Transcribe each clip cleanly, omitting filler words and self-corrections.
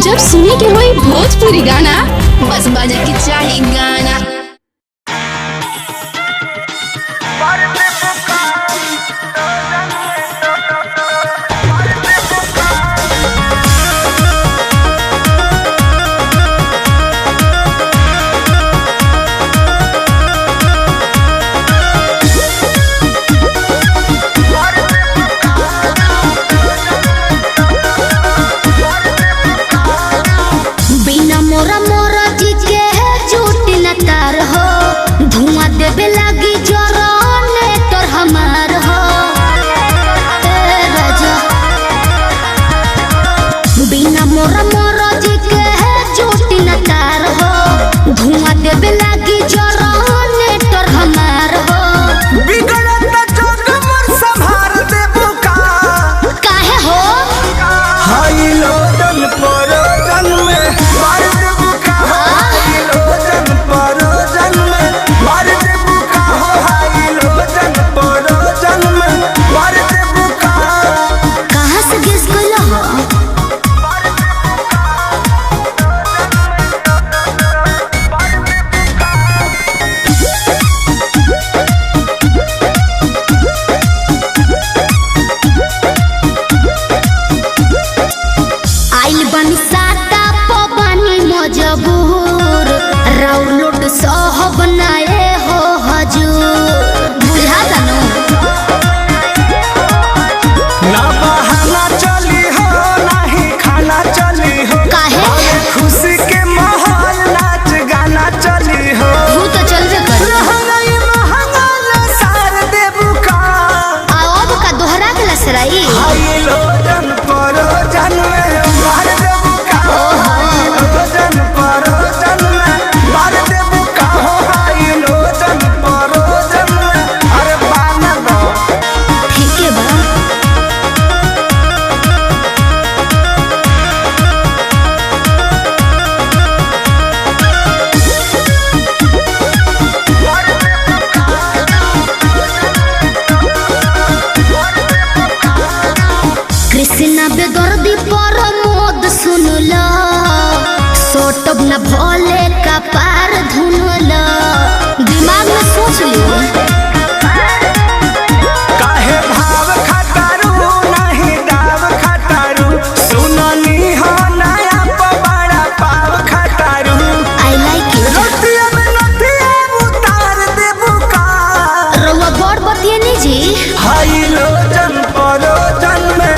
जब सुने के होई भोजपुरी गाना बस बजे के चाही गाना। बेदर्दी पर मोद सुनला सोटब न भोले का पार धुनला दिमाग में सोच लियो काहे भाव खटारू नहीं दाव खटारू सुननी हो नया पवाड़ा पाव खटारू आई लाइक इट रोटिया में नथिया उतार देबू का रउआ बड़ बतिए नी जी हाई लो जन परो जन में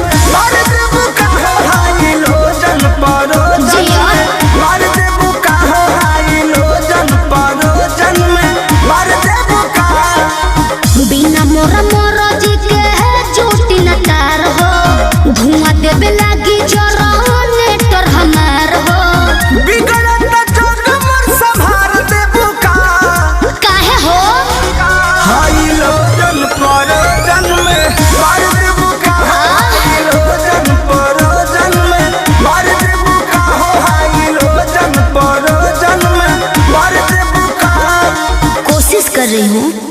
कर रही हूँ।